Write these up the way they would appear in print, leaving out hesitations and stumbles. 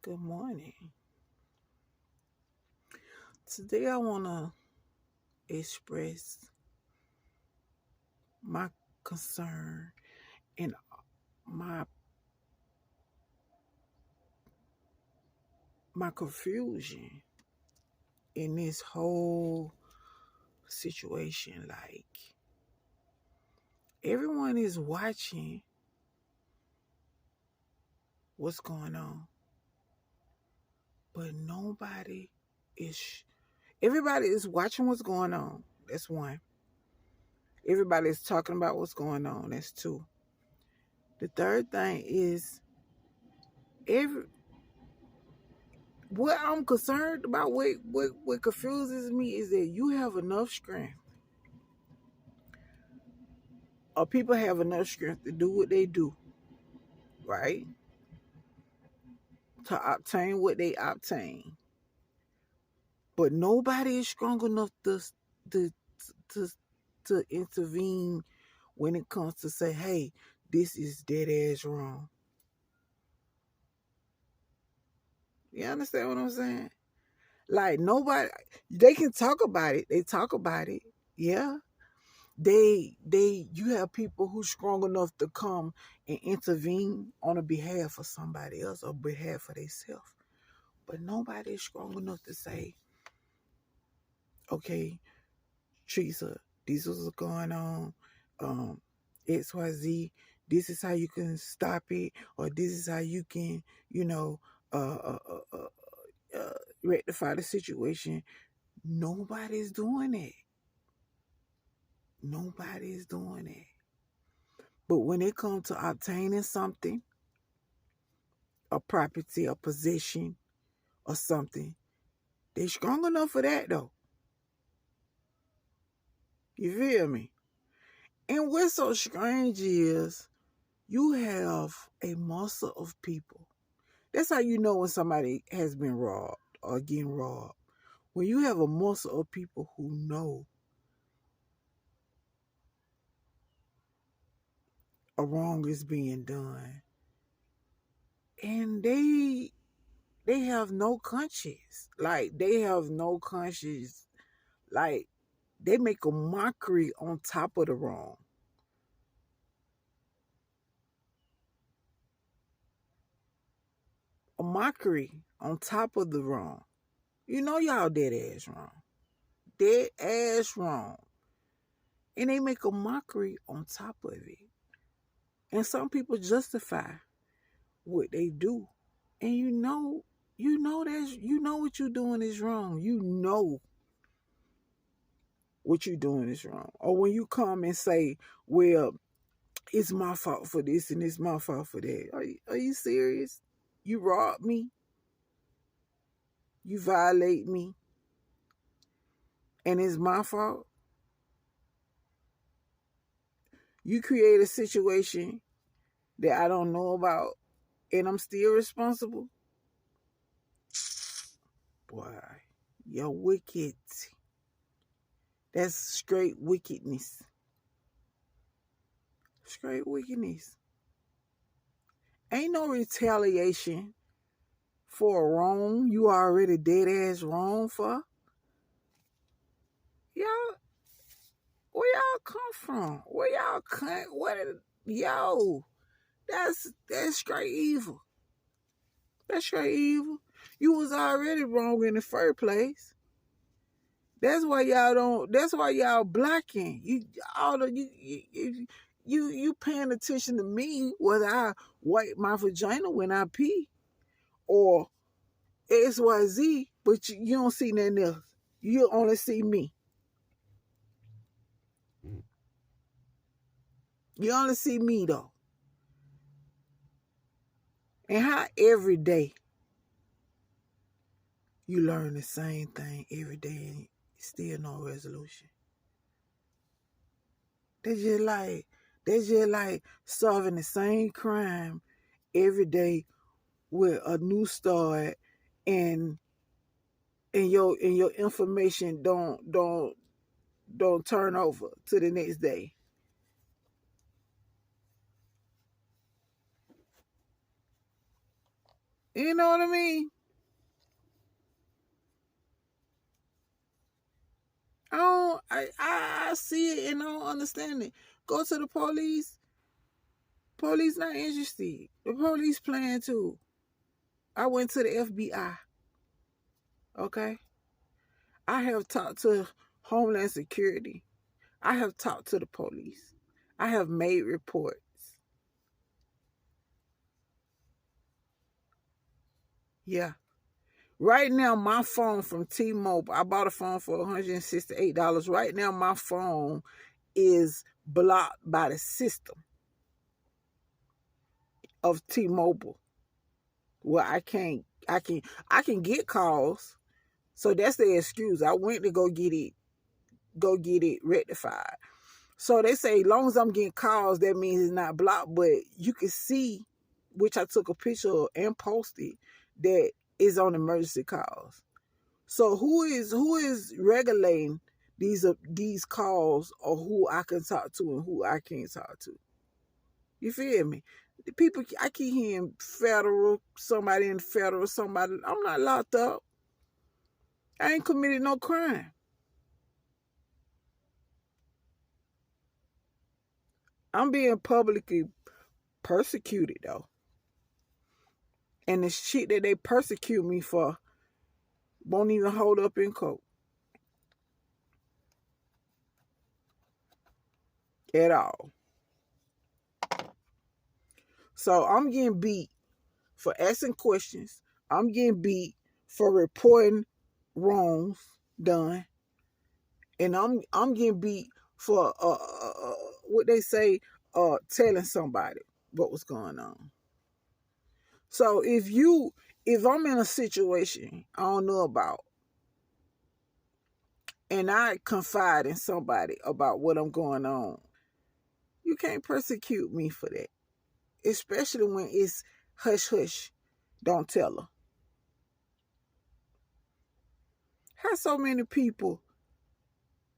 Good morning. Today I want to express my concern and my my confusion in this whole situation. Like everyone is watching what's going on, but nobody is. Everybody is watching what's going on. That's one. Everybody is talking about what's going on. That's two. The third thing is every what I'm concerned about, what confuses me is that you have enough strength, or people have enough strength to do what they do, right? To obtain what they obtain. But nobody is strong enough to, to, to intervene when it comes to say, hey, this is dead ass wrong. You understand what I'm saying? Like nobody, they can talk about it. They talk about it. Yeah. You have people who's strong enough to come and intervene on the behalf of somebody else or behalf of themselves. But nobody is strong enough to say, okay, Teresa, this is what's going on. XYZ, this is how you can stop it, or this is how you can, you know, uh, uh, uh, rectify the situation. Nobody's doing it. Nobody's doing it. But when it comes to obtaining something, a property, a possession, or something, they strong enough for that though. You feel me? And what's so strange is you have a muscle of people. That's how you know when somebody has been robbed or getting robbed. When you have a muscle of people who know a wrong is being done, and they have no conscience. Like they have no conscience. Like they make a mockery on top of the wrong. A mockery on top of the wrong. You know y'all dead ass wrong. Dead ass wrong. And they make a mockery on top of it. And some people justify what they do. And you know what you're doing is wrong. You know what you're doing is wrong. Or when you come and say, well, it's my fault for this and it's my fault for that. Are you serious? You robbed me. You violate me. And it's my fault. You create a situation that I don't know about and I'm still responsible. Boy, you're wicked. That's straight wickedness. Straight wickedness. Ain't no retaliation for a wrong you already dead ass wrong for. Y'all, where y'all come from? Where y'all come? Yo, that's straight evil. That's straight evil. You was already wrong in the first place. That's why y'all don't. That's why y'all blocking. You paying attention to me whether I wipe my vagina when I pee or XYZ, but you don't see nothing else. You only see me. You only see me though. And how every day you learn the same thing every day and still no resolution. They just like solving the same crime every day with a new start, and your information don't turn over to the next day. You know what I mean? I see it and I don't understand it. Go to the police. Police not interested. The police playing too. I went to the FBI. Okay. I have talked to Homeland Security. I have talked to the police. I have made reports. Yeah. Right now, my phone from T-Mobile, I bought a phone for $168. Right now, my phone is blocked by the system of T-Mobile. Where I can get calls. So that's the excuse. I went to go get it rectified. So they say, as long as I'm getting calls, that means it's not blocked. But you can see, which I took a picture of and posted, that it's on emergency calls. So who is regulating these calls, or who I can talk to and who I can't talk to? You feel me? The people, I keep hearing federal, somebody in federal, somebody. I'm not locked up. I ain't committed no crime. I'm being publicly persecuted though. And the shit that they persecute me for won't even hold up in court. At all. So I'm getting beat for asking questions. I'm getting beat for reporting wrongs done. And I'm getting beat for what they say, telling somebody what was going on. So if I'm in a situation I don't know about, and I confide in somebody about what I'm going on, you can't persecute me for that. Especially when it's hush hush, don't tell her. How so many people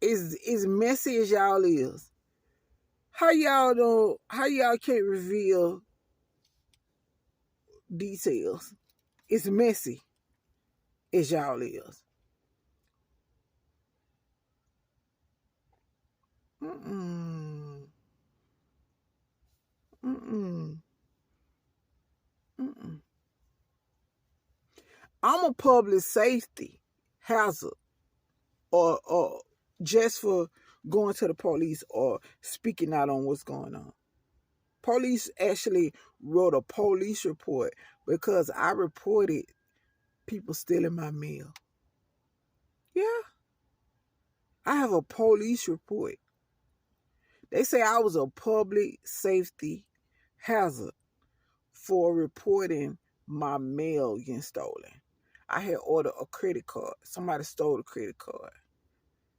is messy as y'all is? How y'all can't reveal details? It's messy as y'all is. Mm-mm. Mm-mm. Mm-mm. I'm a public safety hazard, or just for going to the police or speaking out on what's going on. Police actually wrote a police report because I reported people stealing my mail. Yeah, I have a police report. They say I was a public safety hazard for reporting my mail getting stolen. I had ordered a credit card. Somebody stole the credit card.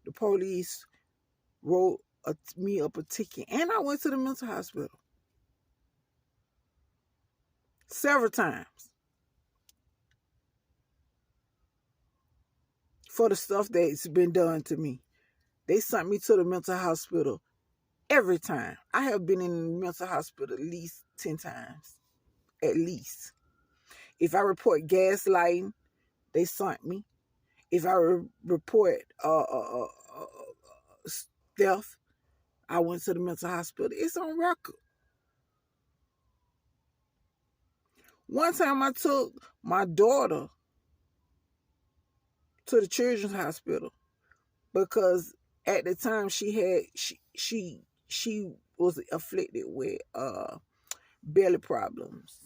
The police wrote me up a ticket, and I went to the mental hospital several times for the stuff that's been done to me. They sent me to the mental hospital every time. I have been in the mental hospital at least 10 times. At least. If I report gaslighting, they sent me. If I report theft, I went to the mental hospital. It's on record. One time I took my daughter to the children's hospital because at the time she was afflicted with belly problems.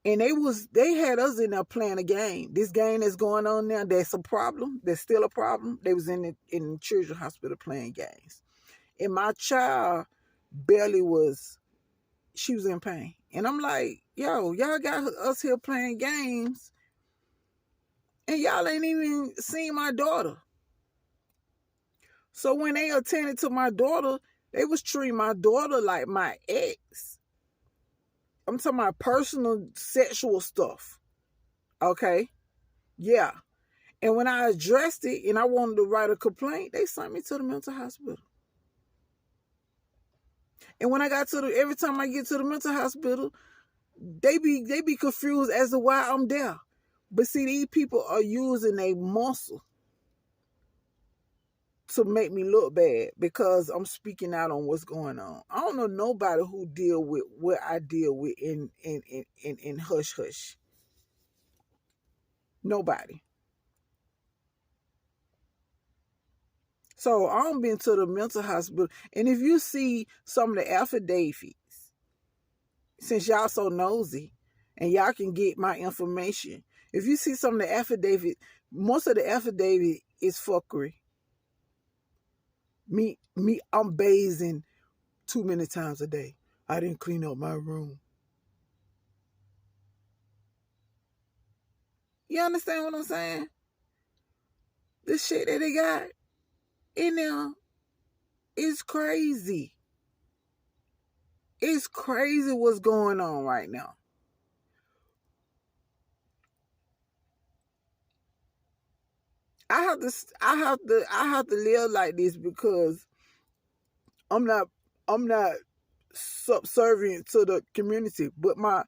And they had us in there playing a game. This game that's going on now, that's a problem. That's still a problem. They was in the children's hospital playing games. And my child belly she was in pain. And I'm like, yo, y'all got us here playing games and y'all ain't even seen my daughter. So when they attended to my daughter, they was treating my daughter like my ex. I'm talking about personal sexual stuff. Okay? Yeah. And when I addressed it and I wanted to write a complaint, they sent me to the mental hospital. And when I got every time I get to the mental hospital, They be confused as to why I'm there. But see, these people are using a muscle to make me look bad because I'm speaking out on what's going on. I don't know nobody who deal with what I deal with in hush hush. Nobody. So I've been to the mental hospital, and if you see some of the affidavits, since y'all so nosy, and y'all can get my information, if you see some of the affidavit, most of the affidavit is fuckery. I'm bathing too many times a day. I didn't clean up my room. You understand what I'm saying? The shit that they got in there is crazy. It's crazy what's going on right now. I have to live like this because I'm not subservient to the community, but my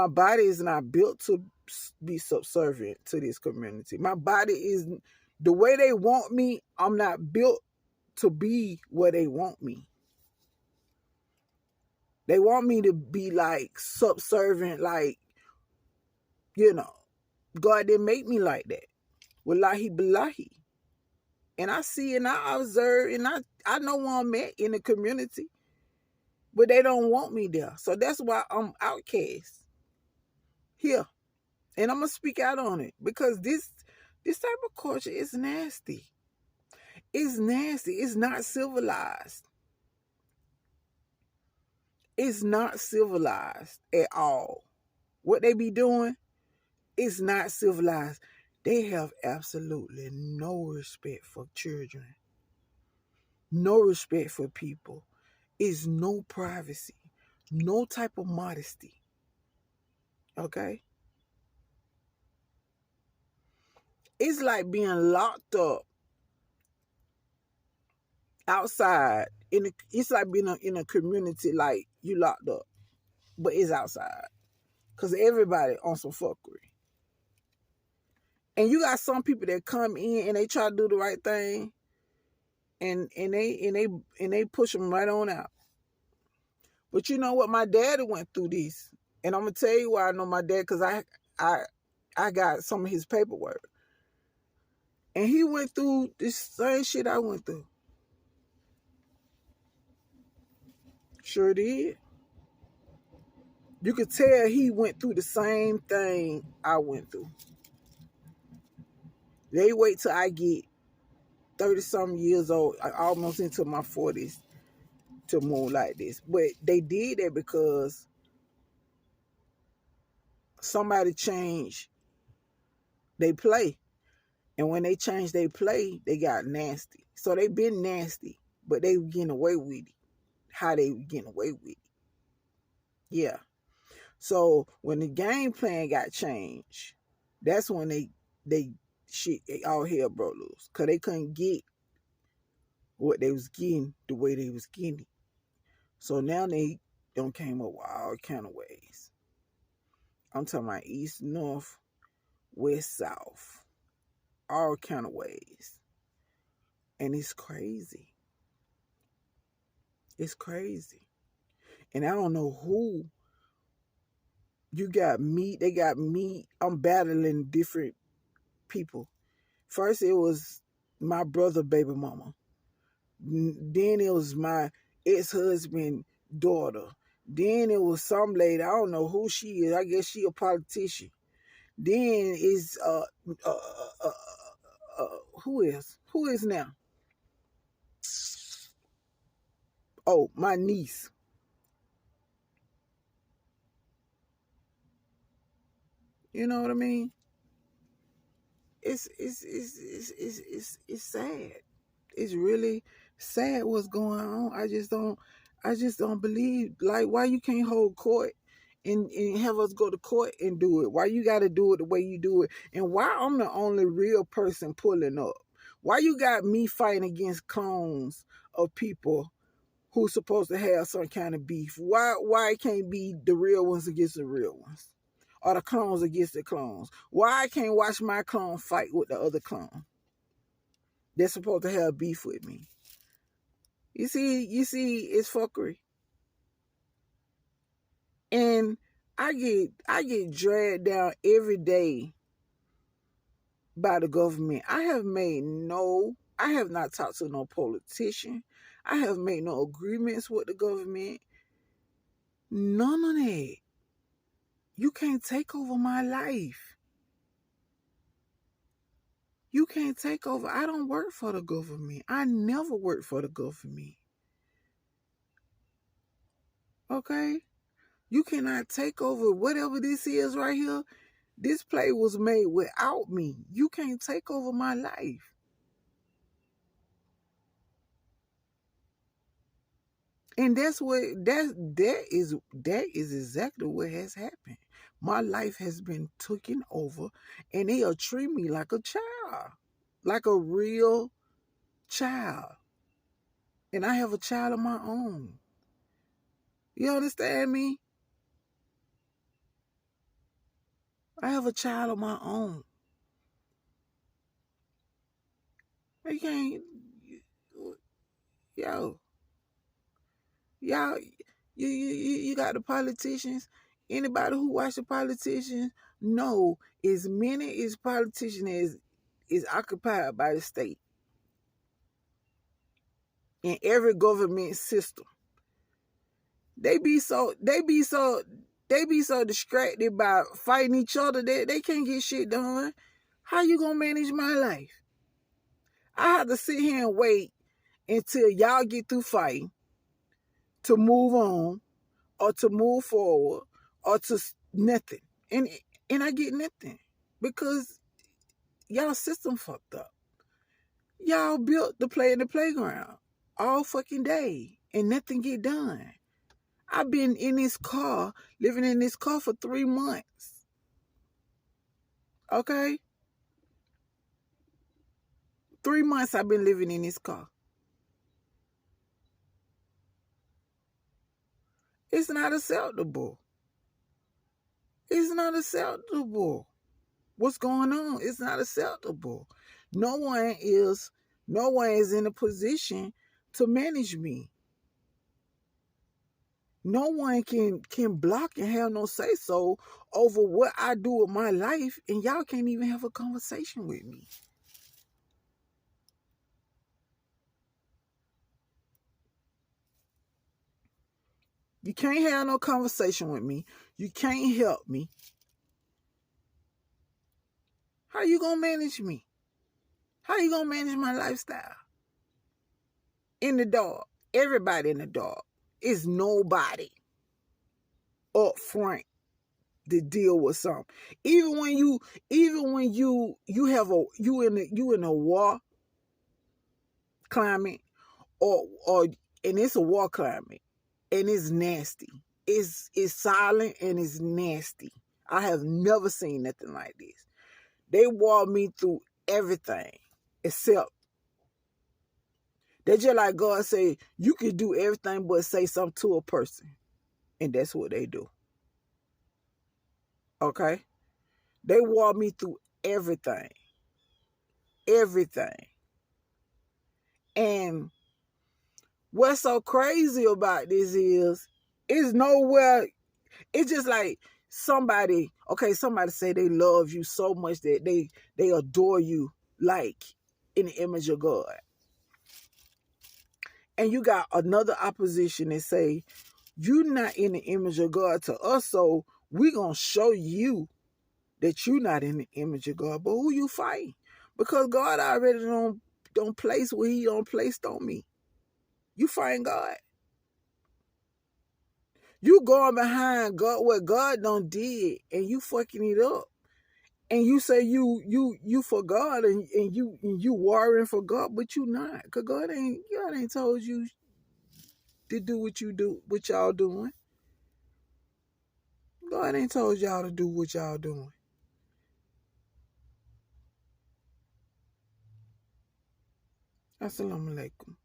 body is not built to be subservient to this community. My body is the way they want me. I'm not built to be where they want me. They want me to be like subservient, like, God didn't make me like that. Wallahi billahi. And I see and I observe and I know where I'm at in the community, but they don't want me there. So that's why I'm outcast here. And I'm going to speak out on it because this type of culture is nasty. It's nasty. It's not civilized. It's not civilized at all. What they be doing is not civilized. They have absolutely no respect for children. No respect for people. Is no privacy. No type of modesty. Okay? It's like being locked up outside. It's like being in a community like you locked up, but it's outside. Because everybody on some fuckery. And you got some people that come in and they try to do the right thing and they push them right on out. But you know what? My daddy went through this. And I'm going to tell you why I know my dad, because I got some of his paperwork. And he went through this same shit I went through. Sure did. You could tell he went through the same thing I went through. They wait till I get 30-something years old, almost into my 40s, to move like this. But they did that because somebody changed they play. And when they changed they play, they got nasty. So they been nasty, but they were getting away with it. How they were getting away with it. Yeah. So when the game plan got changed, that's when they all hell broke loose. Because they couldn't get what they was getting the way they was getting it. So now they don't came up with all kind of ways. I'm talking about east, north, west, south. All kind of ways. And it's crazy. It's crazy. And I don't know who. You got me. They got me. I'm battling different people. First, it was my brother, baby mama. Then it was my ex-husband, daughter. Then it was some lady. I don't know who she is. I guess she a politician. Then is who is? Who is now? Oh, my niece. You know what I mean? It's sad. It's really sad what's going on. I just don't believe, like, why you can't hold court and have us go to court and do it? Why you got to do it the way you do it? And why I'm the only real person pulling up? Why you got me fighting against clones of people who's supposed to have some kind of beef. Why it can't be the real ones against the real ones? Or the clones against the clones? Why I can't watch my clone fight with the other clone? They're supposed to have beef with me. You see, it's fuckery. And I get dragged down every day by the government. I have not talked to no politician. I have made no agreements with the government. None of that. You can't take over my life. You can't take over. I don't work for the government. I never worked for the government. Okay? You cannot take over whatever this is right here. This play was made without me. You can't take over my life. And that is exactly what has happened. My life has been taken over, and they'll treat me like a child, like a real child. And I have a child of my own. You understand me? I have a child of my own. You can't, yo, y'all, you got the politicians. Anybody who watch the politicians know as many as politicians is occupied by the state in every government system. They be so distracted by fighting each other that they can't get shit done. How you gonna manage my life? I have to sit here and wait until y'all get through fighting to move on or to move forward or to nothing. And I get nothing because y'all system fucked up. Y'all built to play in the playground all fucking day and nothing get done. I've been in this car, living in this car for 3 months. Okay? 3 months I've been living in this car. It's not acceptable. It's not acceptable. What's going on? It's not acceptable. No one is in a position to manage me. No one can block and have no say so over what I do with my life, and y'all can't even have a conversation with me. You can't have no conversation with me. You can't help me. How you gonna manage me? How you gonna manage my lifestyle? In the dark. Everybody in the dark. It's nobody up front to deal with something. Even when you in a war climate or and it's a war climate and it's nasty. It's silent and it's nasty. I have never seen nothing like this. They walk me through everything except they just like God say, you can do everything but say something to a person. And that's what they do. Okay? They walk me through everything. Everything. And what's so crazy about this is nowhere. It's just like somebody say they love you so much that they adore you like in the image of God. And you got another opposition that say, you're not in the image of God to us, so we're going to show you that you're not in the image of God. But who you fighting? Because God already don't place what he don't place on me. You fighting God. You going behind God what God done did and you fucking it up. And you say you for God and you warring for God, but you not. Because God ain't told you to do what y'all doing. God ain't told y'all to do what y'all doing. Assalamu alaikum.